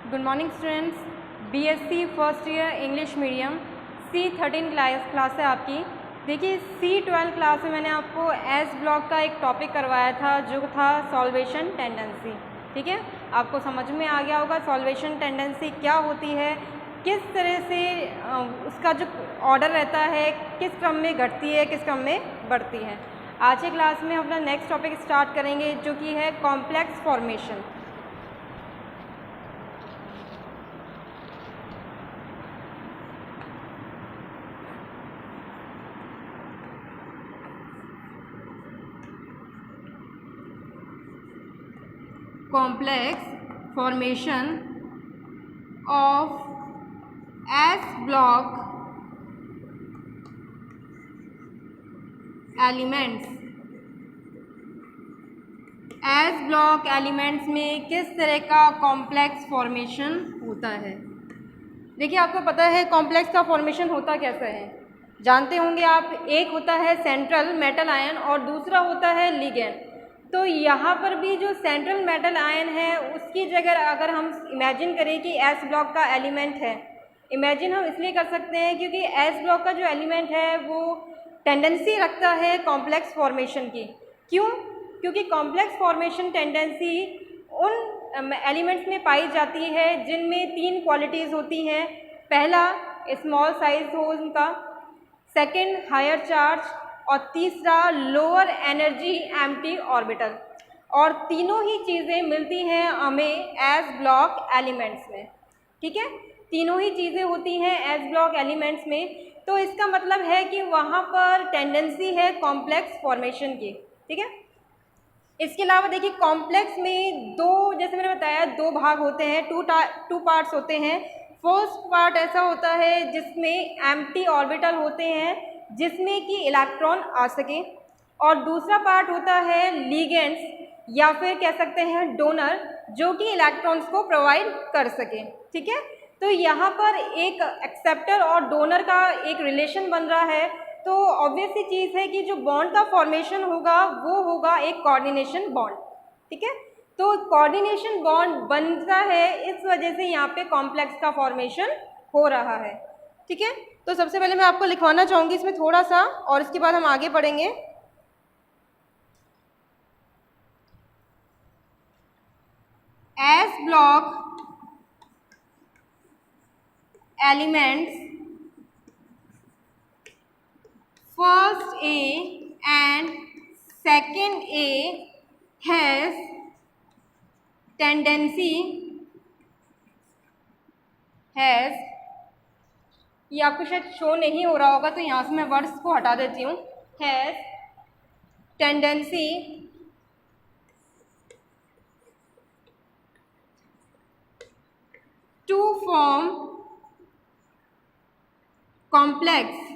Good morning students. BSc first year English medium C13 class है आपकी। देखिए C12 class में मैंने आपको एस ब्लॉक का एक टॉपिक करवाया था जो था सॉल्वेशन टेंडेंसी। ठीक है, आपको समझ में आ गया होगा सॉल्वेशन टेंडेंसी क्या होती है, किस तरह से उसका जो ऑर्डर रहता है, किस क्रम में घटती है, किस क्रम में बढ़ती है। आज के क्लास में हम अपना नेक्स्ट टॉपिक स्टार्ट करेंगे जो कि है complex formation. complex formation of S block elements। S block elements में किस तरह का कॉम्प्लेक्स फॉर्मेशन होता है। देखिए आपको पता है कॉम्प्लेक्स का फॉर्मेशन होता कैसा है, जानते होंगे आप। एक होता है सेंट्रल मेटल आयन और दूसरा होता है लिगेंड। तो यहाँ पर भी जो सेंट्रल मेटल आयन है उसकी जगह अगर हम इमेजिन करें कि एस ब्लॉक का एलिमेंट है, इमेजिन हम इसलिए कर सकते हैं क्योंकि एस ब्लॉक का जो एलिमेंट है वो टेंडेंसी रखता है कॉम्प्लेक्स फॉर्मेशन की। क्यों? क्योंकि कॉम्प्लेक्स फॉर्मेशन टेंडेंसी उन एलिमेंट्स में पाई जाती है जिनमें तीन क्वालिटीज़ होती हैं। पहला स्मॉल साइज हो उनका, सेकंड हायर चार्ज और तीसरा लोअर एनर्जी एम्प्टी ऑर्बिटल। और तीनों ही चीज़ें मिलती हैं हमें एस ब्लॉक एलिमेंट्स में। ठीक है, तीनों ही चीज़ें होती हैं एस ब्लॉक एलिमेंट्स में। तो इसका मतलब है कि वहाँ पर टेंडेंसी है कॉम्प्लेक्स फॉर्मेशन की। ठीक है, इसके अलावा देखिए कॉम्प्लेक्स में दो, जैसे मैंने बताया, दो भाग होते हैं, टू पार्ट्स होते हैं। फर्स्ट पार्ट ऐसा होता है जिसमें एम्प्टी ऑर्बिटल होते हैं जिसमें कि इलेक्ट्रॉन आ सके, और दूसरा पार्ट होता है लीगेंड्स या फिर कह सकते हैं डोनर, जो कि इलेक्ट्रॉन्स को प्रोवाइड कर सके। ठीक है, तो यहाँ पर एक एक्सेप्टर और डोनर का एक रिलेशन बन रहा है। तो ऑब्वियस सी चीज़ है कि जो बॉन्ड का फॉर्मेशन होगा वो होगा एक कोऑर्डिनेशन बॉन्ड। ठीक है, तो कोऑर्डिनेशन बॉन्ड बनता है, इस वजह से यहाँ पे कॉम्प्लेक्स का फॉर्मेशन हो रहा है। ठीक है, तो सबसे पहले मैं आपको लिखवाना चाहूँगी इसमें थोड़ा सा, और इसके बाद हम आगे बढ़ेंगे। S block elements first A and second A has ये आपको शायद शो नहीं हो रहा होगा तो यहाँ से मैं वर्ड्स को हटा देती हूँ। Has tendency to form complex,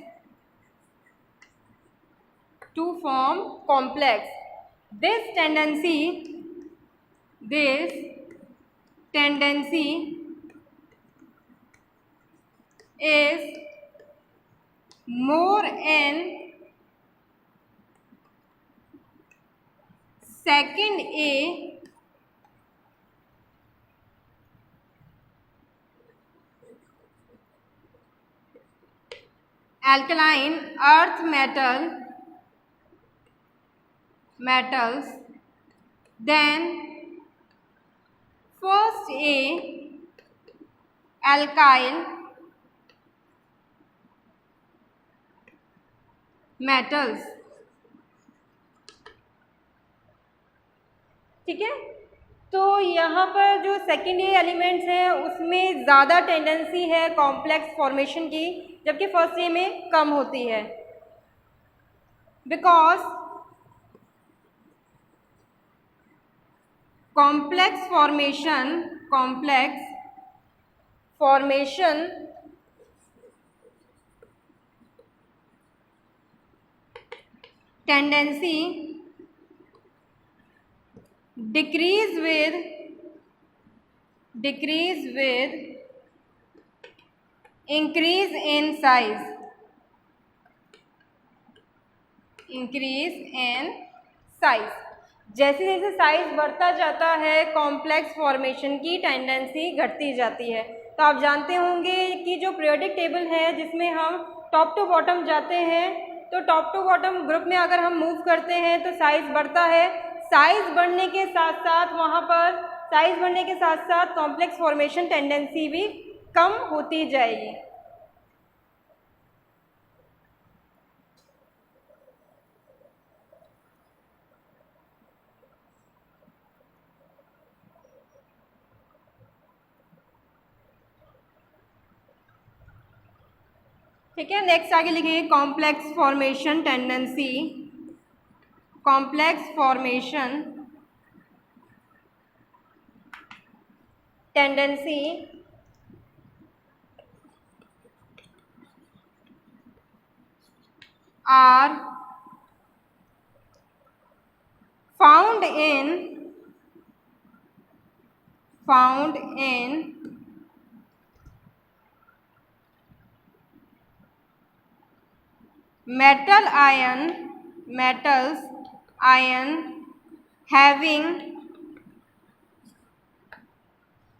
This tendency is more in second A alkaline earth metals than first A alkyl metals। ठीक है, तो यहाँ पर जो सेकेंड ए एलिमेंट्स हैं उसमें ज़्यादा टेंडेंसी है कॉम्प्लेक्स फॉर्मेशन की, जबकि फर्स्ट ए में कम होती है। Because complex formation tendency decrease with increase in size, जैसे जैसे साइज बढ़ता जाता है कॉम्प्लेक्स फॉर्मेशन की टेंडेंसी घटती जाती है। तो आप जानते होंगे कि जो पीरियोडिक टेबल है जिसमें हम टॉप टू बॉटम जाते हैं, तो टॉप टू बॉटम ग्रुप में अगर हम मूव करते हैं तो साइज बढ़ता है। साइज बढ़ने के साथ साथ वहाँ पर साइज बढ़ने के साथ साथ कॉम्प्लेक्स फॉर्मेशन टेंडेंसी भी कम होती जाएगी। ठीक है, नेक्स्ट आगे लिखिए complex formation tendency. Complex formation tendency are found in metals ion having।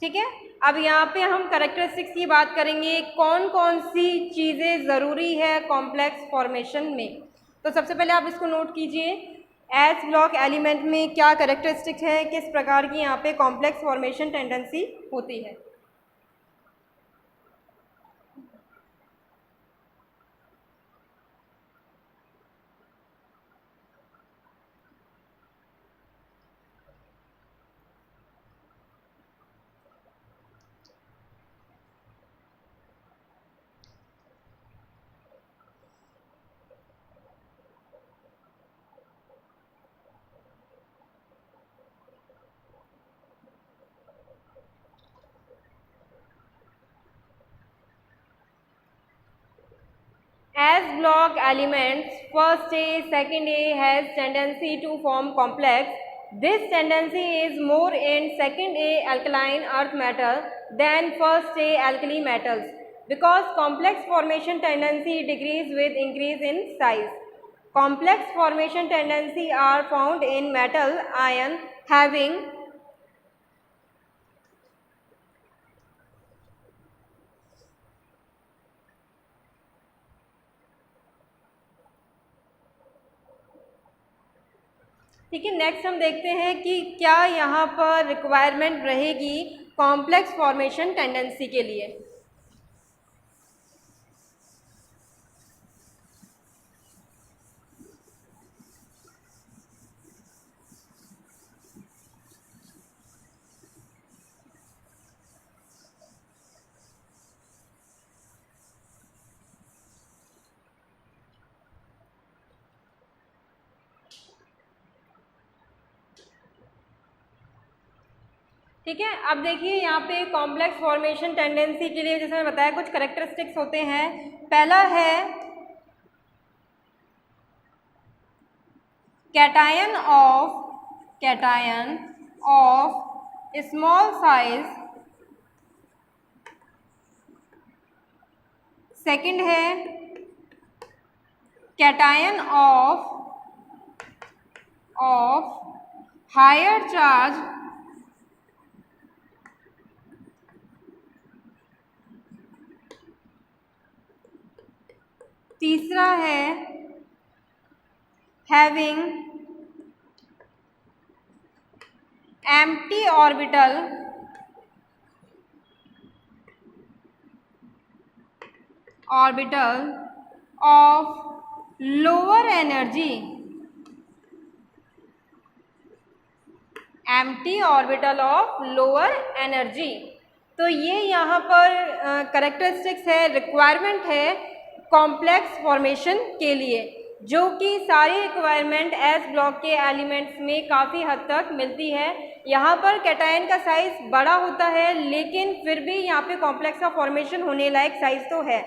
ठीक है, अब यहाँ पे हम कैरेक्टरिस्टिक्स की बात करेंगे, कौन कौन सी चीज़ें ज़रूरी है कॉम्प्लेक्स फॉर्मेशन में। तो सबसे पहले आप इसको नोट कीजिए, एच ब्लॉक एलिमेंट में क्या कैरेक्टरिस्टिक्स है, किस प्रकार की यहाँ पे कॉम्प्लेक्स फॉर्मेशन टेंडेंसी होती है। As block elements, first A, second A has tendency to form complex. This tendency is more in second A alkaline earth metal than first A alkali metals because complex formation tendency decrease with increase in size. Complex formation tendency are found in metal ion having ठीक है, next हम देखते हैं कि क्या यहाँ पर requirement रहेगी कॉम्प्लेक्स फॉर्मेशन टेंडेंसी के लिए। ठीक है, अब देखिए यहाँ पे कॉम्प्लेक्स फॉर्मेशन टेंडेंसी के लिए जैसे मैंने बताया कुछ करेक्टरिस्टिक्स होते हैं। पहला है cation of small size. Second है कैटायन ऑफ हायर चार्ज। तीसरा है having empty orbital of lower energy. Empty orbital of lower energy. तो ये यहाँ पर करेक्टरिस्टिक्स है, रिक्वायरमेंट है कॉम्प्लेक्स फॉर्मेशन के लिए, जो कि सारी रिक्वायरमेंट एस ब्लॉक के एलिमेंट्स में काफ़ी हद तक मिलती है। यहाँ पर कैटायन का साइज बड़ा होता है लेकिन फिर भी यहाँ पे कॉम्प्लेक्स का फॉर्मेशन होने लायक साइज तो है,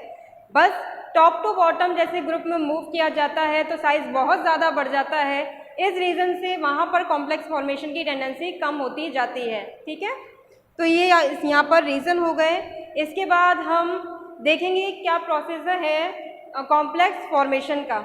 बस टॉप टू बॉटम जैसे ग्रुप में मूव किया जाता है तो साइज बहुत ज़्यादा बढ़ जाता है। इस रीज़न से वहाँ पर कॉम्प्लेक्स फॉर्मेशन की टेंडेंसी कम होती जाती है। ठीक है, तो ये यहाँ पर रीज़न हो गए। इसके बाद हम देखेंगे क्या प्रोसीजर है कॉम्प्लेक्स फॉर्मेशन का।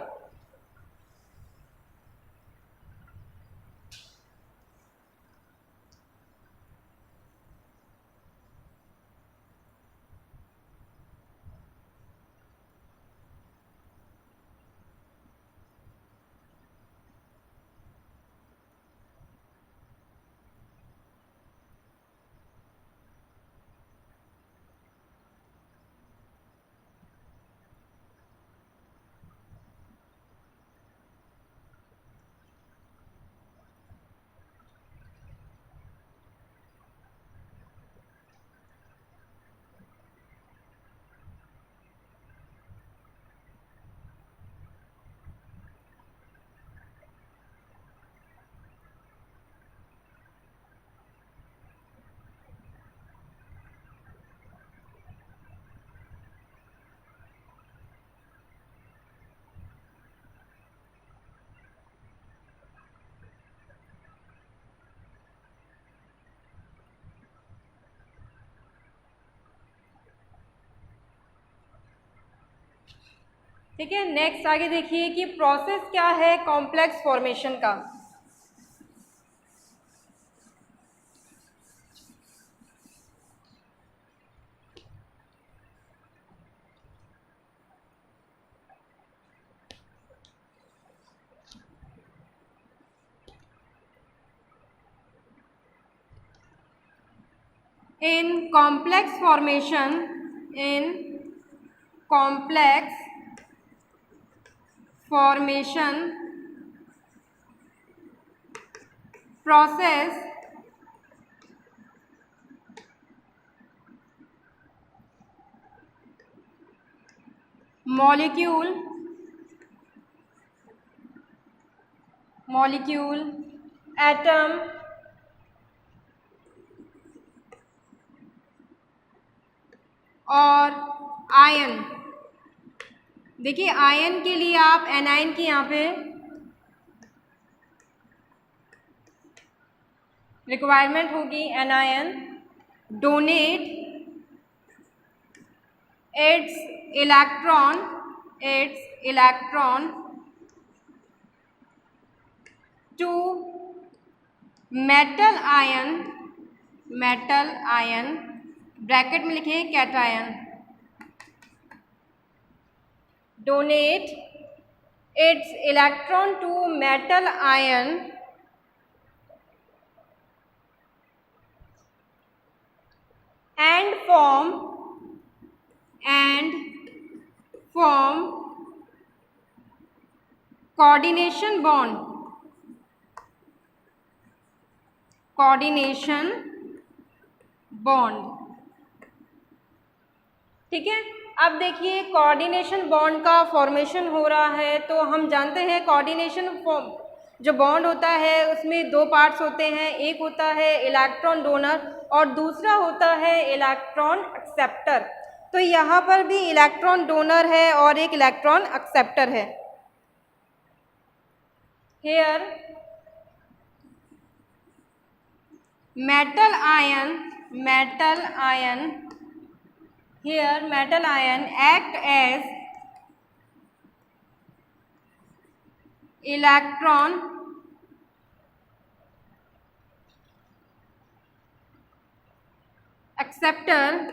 ठीक है, नेक्स्ट आगे देखिए कि प्रोसेस क्या है कॉम्प्लेक्स फॉर्मेशन का। In complex formation, in complex formation process, molecule atom और आयन, देखिए आयन के लिए आप एनायन की यहाँ पे रिक्वायरमेंट होगी, anion donate its electron to metal ion bracket में लिखिए cation, donate its electron to metal ion and form coordination bond। ठीक है, अब देखिए कोऑर्डिनेशन बॉन्ड का फॉर्मेशन हो रहा है, तो हम जानते हैं कोऑर्डिनेशन जो बॉन्ड होता है उसमें दो पार्ट्स होते हैं, एक होता है इलेक्ट्रॉन डोनर और दूसरा होता है इलेक्ट्रॉन एक्सेप्टर। तो यहाँ पर भी इलेक्ट्रॉन डोनर है और एक इलेक्ट्रॉन एक्सेप्टर है। Here metal ion act as electron acceptor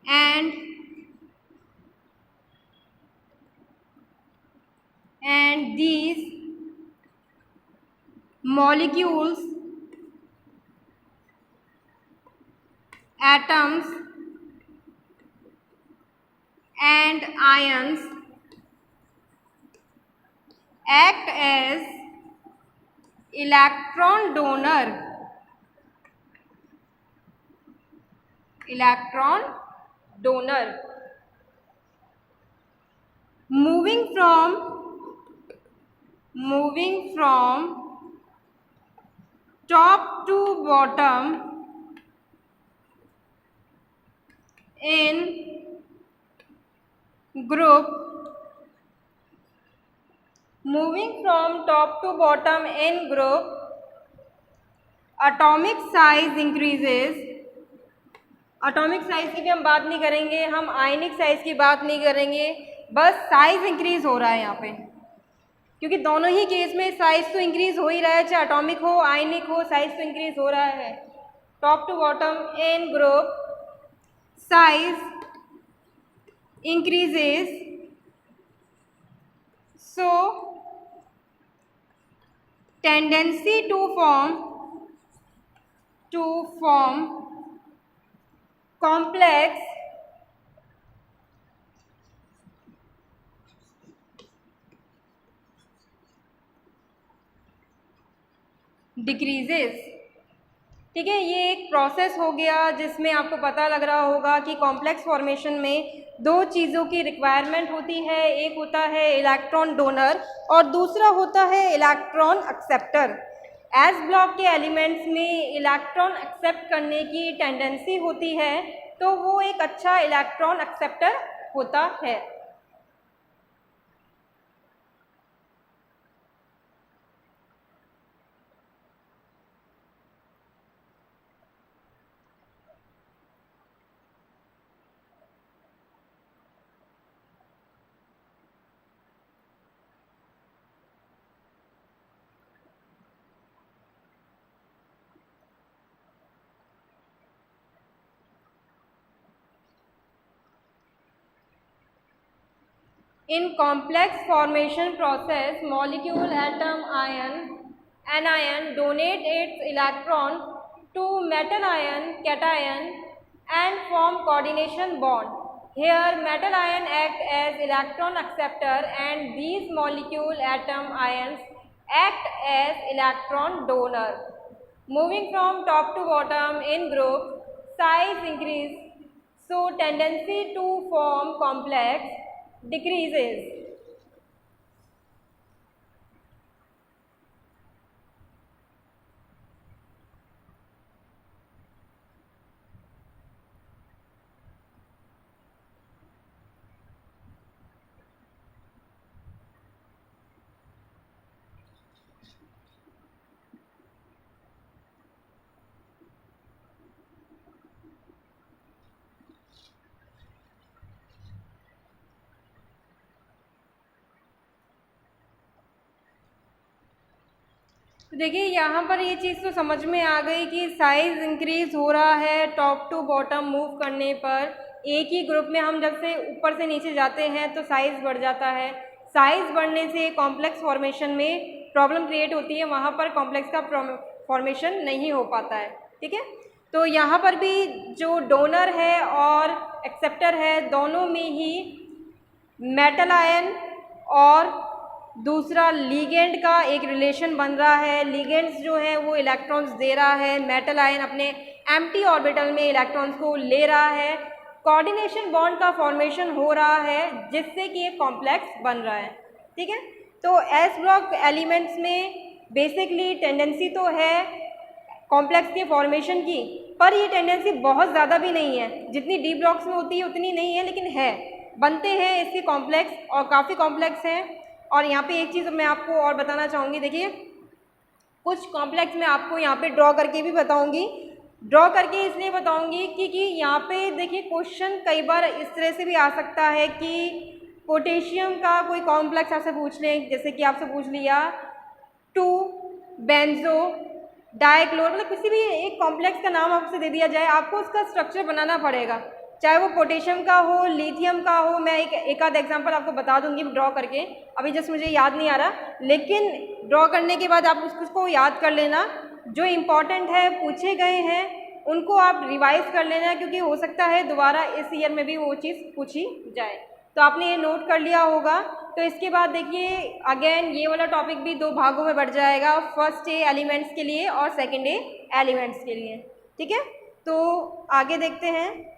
and these molecules, atoms and ions act as electron donor moving from top to bottom in group, atomic size increases। Atomic size की भी हम बात नहीं करेंगे, हम आयनिक size की बात नहीं करेंगे, बस साइज इंक्रीज हो रहा है यहाँ पे, क्योंकि दोनों ही केस में साइज तो इंक्रीज हो ही रहा है, चाहे एटॉमिक हो आयनिक हो, साइज तो इंक्रीज हो रहा है। Top to bottom in group size increases, so tendency to form complex decreases। ठीक है, ये एक प्रोसेस हो गया जिसमें आपको पता लग रहा होगा कि कॉम्प्लेक्स फॉर्मेशन में दो चीज़ों की रिक्वायरमेंट होती है, एक होता है इलेक्ट्रॉन डोनर और दूसरा होता है इलेक्ट्रॉन एक्सेप्टर। एस ब्लॉक के एलिमेंट्स में इलेक्ट्रॉन एक्सेप्ट करने की टेंडेंसी होती है, तो वो एक अच्छा इलेक्ट्रॉन एक्सेप्टर होता है। In complex formation process, molecule, atom, anion donate its electron to metal ion, cation and form coordination bond. Here metal ion act as electron acceptor and these molecule, atom, ions act as electron donor. Moving from top to bottom in group, size increase, so tendency to form complex decreases. तो देखिए यहाँ पर ये चीज़ तो समझ में आ गई कि साइज़ इंक्रीज हो रहा है टॉप टू बॉटम मूव करने पर। एक ही ग्रुप में हम जब से ऊपर से नीचे जाते हैं तो साइज़ बढ़ जाता है। साइज़ बढ़ने से कॉम्प्लेक्स फॉर्मेशन में प्रॉब्लम क्रिएट होती है, वहाँ पर कॉम्प्लेक्स का फॉर्मेशन नहीं हो पाता है। ठीक है, तो यहाँ पर भी जो डोनर है और एक्सेप्टर है दोनों में ही मेटल आयन और दूसरा लीगेंड का एक रिलेशन बन रहा है। लीगेंड्स जो है वो इलेक्ट्रॉन्स दे रहा है, मेटल आयन अपने एम्प्टी ऑर्बिटल में इलेक्ट्रॉन्स को ले रहा है। कोऑर्डिनेशन बॉन्ड का फॉर्मेशन हो रहा है जिससे कि एक कॉम्प्लेक्स बन रहा है। ठीक है, तो एस ब्लॉक एलिमेंट्स में बेसिकली टेंडेंसी तो है कॉम्प्लेक्स के फॉर्मेशन की, पर ये टेंडेंसी बहुत ज़्यादा भी नहीं है, जितनी डी ब्लॉक्स में होती है उतनी नहीं है, लेकिन है, बनते हैं इसके कॉम्प्लेक्स और काफ़ी कॉम्प्लेक्स हैं। और यहाँ पे एक चीज़ मैं आपको और बताना चाहूँगी, देखिए कुछ कॉम्प्लेक्स मैं आपको यहाँ पे ड्रॉ करके भी बताऊँगी। ड्रॉ करके इसलिए बताऊँगी कि यहाँ पे देखिए क्वेश्चन कई बार इस तरह से भी आ सकता है कि पोटेशियम का कोई कॉम्प्लेक्स आपसे पूछ लें, जैसे कि आपसे पूछ लिया 2 बेंजो डाइक्लोर, मतलब किसी भी एक कॉम्प्लेक्स का नाम आपसे दे दिया जाए, आपको उसका स्ट्रक्चर बनाना पड़ेगा, चाहे वो पोटेशियम का हो, लिथियम का हो। मैं एक आध एग्जांपल आपको बता दूंगी ड्रॉ करके, अभी जस्ट मुझे याद नहीं आ रहा, लेकिन ड्रॉ करने के बाद आप उसको याद कर लेना। जो इम्पॉर्टेंट है पूछे गए हैं उनको आप रिवाइज कर लेना, क्योंकि हो सकता है दोबारा इस ईयर में भी वो चीज़ पूछी जाए। तो आपने ये नोट कर लिया होगा। तो इसके बाद देखिए अगेन ये वाला टॉपिक भी 2 भागों में बढ़ जाएगा, फर्स्ट ए एलिमेंट्स के लिए और सेकेंड ए एलिमेंट्स के लिए। ठीक है, तो आगे देखते हैं।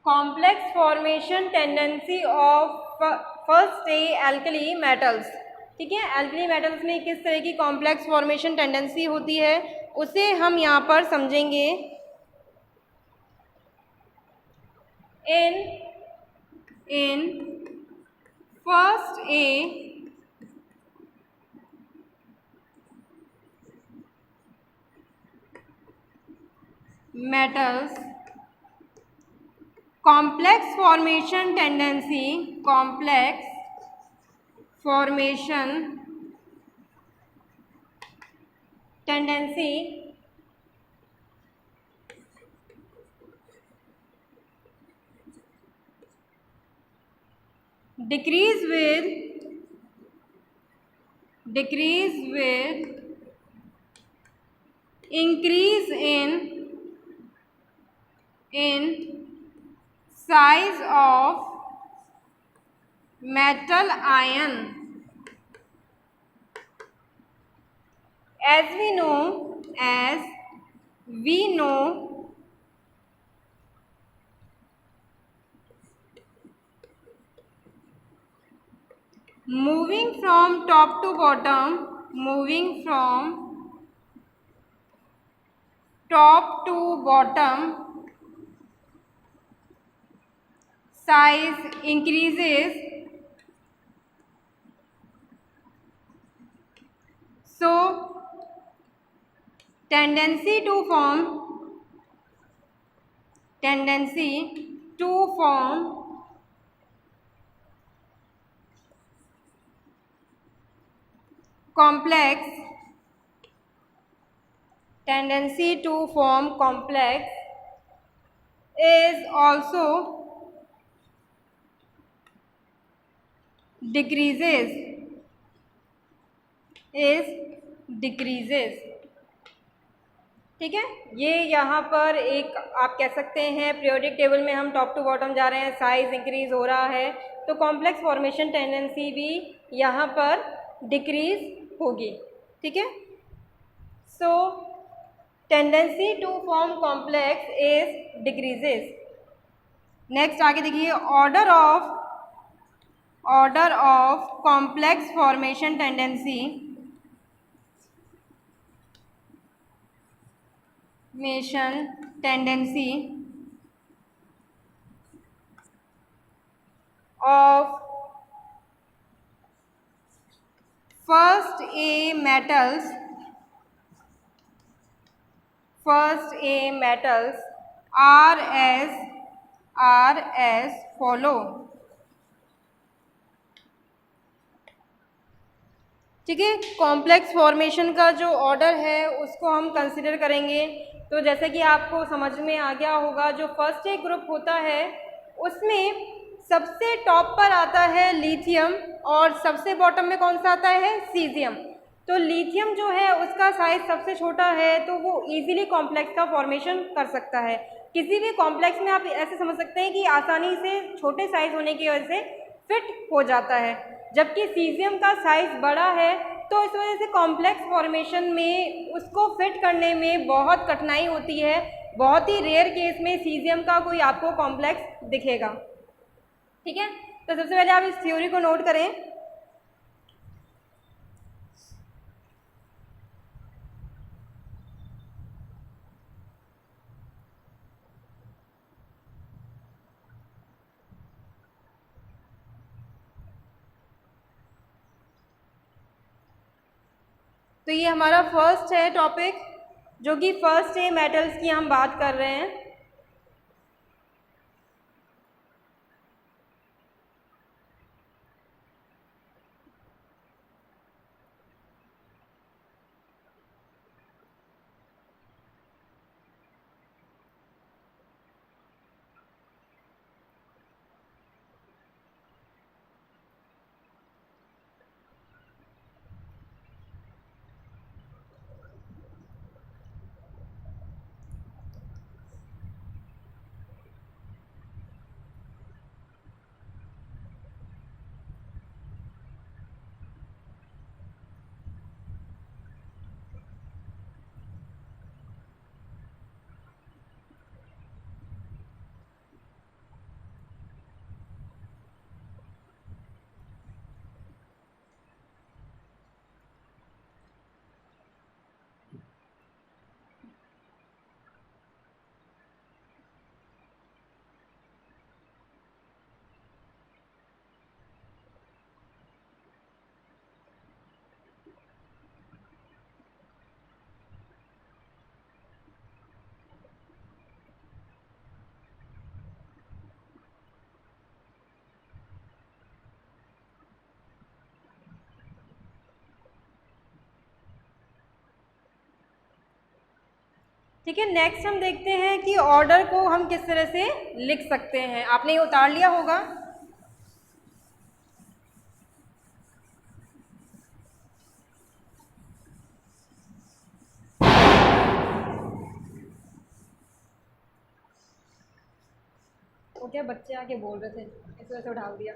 Complex formation tendency of first A alkali metals। ठीक है, एल्कली मेटल्स में किस तरह की कॉम्प्लेक्स फॉर्मेशन टेंडेंसी होती है उसे हम यहाँ पर समझेंगे। In first A metals complex formation tendency decrease with increase in size of metal ion, as we know moving from top to bottom size increases, so tendency to form complex is also decreases ठीक है। ये यहाँ पर एक आप कह सकते हैं पीरियोडिक टेबल में हम टॉप टू बॉटम जा रहे हैं, साइज इंक्रीज हो रहा है, तो कॉम्प्लेक्स फॉर्मेशन टेंडेंसी भी यहाँ पर डिक्रीज होगी। ठीक है, so tendency to form complex is decreases. Next आगे देखिए, order of complex formation tendency of first A metals are as follow। ठीक है, कॉम्प्लेक्स फॉर्मेशन का जो ऑर्डर है उसको हम कंसिडर करेंगे। तो जैसे कि आपको समझ में आ गया होगा, जो फर्स्ट ए ग्रुप होता है उसमें सबसे टॉप पर आता है लिथियम और सबसे बॉटम में कौन सा आता है, सीजियम। तो लिथियम जो है उसका साइज सबसे छोटा है, तो वो इजीली कॉम्प्लेक्स का फॉर्मेशन कर सकता है। किसी भी कॉम्प्लेक्स में आप ऐसे समझ सकते हैं कि आसानी से छोटे साइज होने की वजह से फिट हो जाता है, जबकि सीजियम का साइज बड़ा है, तो इस वजह से कॉम्प्लेक्स फॉर्मेशन में उसको फिट करने में बहुत कठिनाई होती है। बहुत ही रेयर केस में सीजियम का कोई आपको कॉम्प्लेक्स दिखेगा। ठीक है, तो सबसे पहले आप इस थ्योरी को नोट करें। तो ये हमारा फर्स्ट है टॉपिक, जो कि फर्स्ट ए मेटल्स की हम बात कर रहे हैं। ठीक है, नेक्स्ट हम देखते हैं कि ऑर्डर को हम किस तरह से लिख सकते हैं। आपने ये उतार लिया होगा। वो क्या बच्चे आके बोल रहे थे, इस वजह से उठा दिया।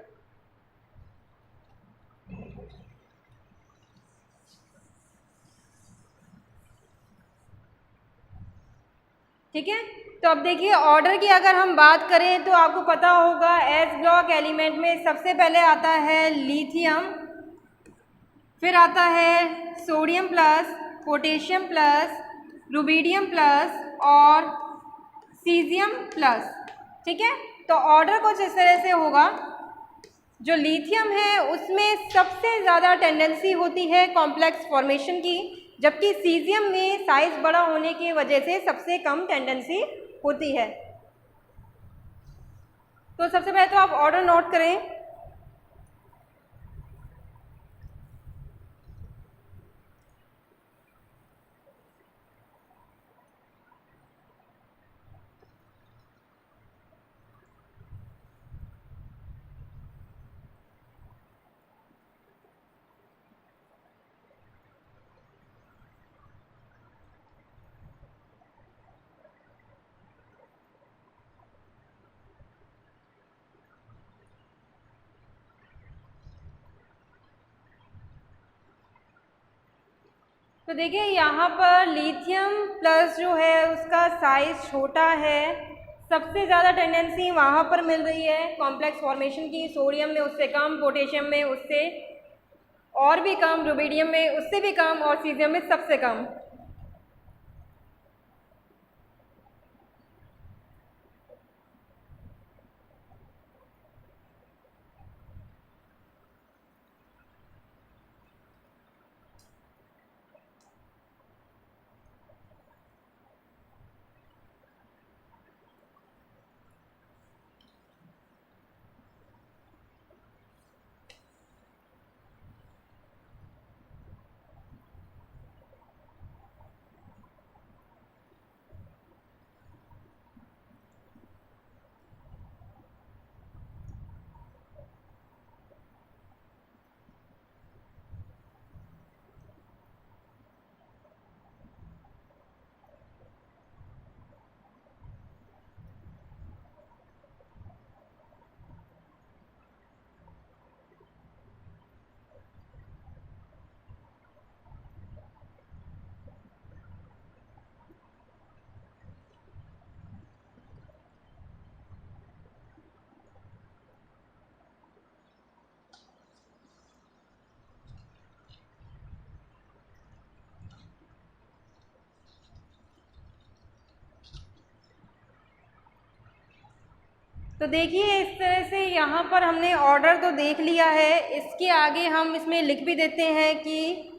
ठीक है, तो अब देखिए ऑर्डर की अगर हम बात करें तो आपको पता होगा एस ब्लॉक एलिमेंट में सबसे पहले आता है लिथियम, फिर आता है sodium plus, potassium plus, rubidium plus और सीजियम प्लस। ठीक है, तो ऑर्डर कुछ इस तरह से होगा। जो लिथियम है उसमें सबसे ज़्यादा टेंडेंसी होती है कॉम्प्लेक्स फॉर्मेशन की, जबकि सीजियम में साइज बड़ा होने की वजह से सबसे कम टेंडेंसी होती है। तो सबसे पहले तो आप ऑर्डर नोट करें। तो देखिए यहाँ पर लिथियम प्लस जो है उसका साइज छोटा है, सबसे ज़्यादा टेंडेंसी वहाँ पर मिल रही है कॉम्प्लेक्स फॉर्मेशन की। सोडियम में उससे कम, पोटेशियम में उससे और भी कम, रुबिडियम में उससे भी कम और सीजियम में सबसे कम। तो देखिए इस तरह से यहाँ पर हमने ऑर्डर तो देख लिया है, इसके आगे हम इसमें लिख भी देते हैं कि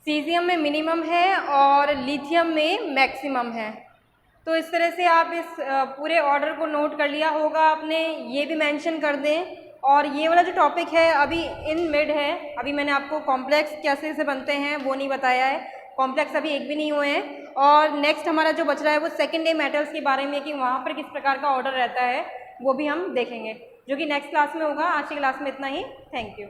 सीजियम में मिनिमम है और लिथियम में मैक्सिमम है। तो इस तरह से आप इस पूरे ऑर्डर को नोट कर लिया होगा आपने, ये भी मेंशन कर दें। और ये वाला जो टॉपिक है अभी इन मिड है, अभी मैंने आपको कॉम्प्लेक्स कैसे से बनते हैं वो नहीं बताया है, कॉम्प्लेक्स अभी एक भी नहीं हुए हैं। और नेक्स्ट हमारा जो बच रहा है वो सेकेंड डे मेटल्स के बारे में, कि वहाँ पर किस प्रकार का ऑर्डर रहता है वो भी हम देखेंगे, जो कि नेक्स्ट क्लास में होगा। आज की क्लास में इतना ही, थैंक यू।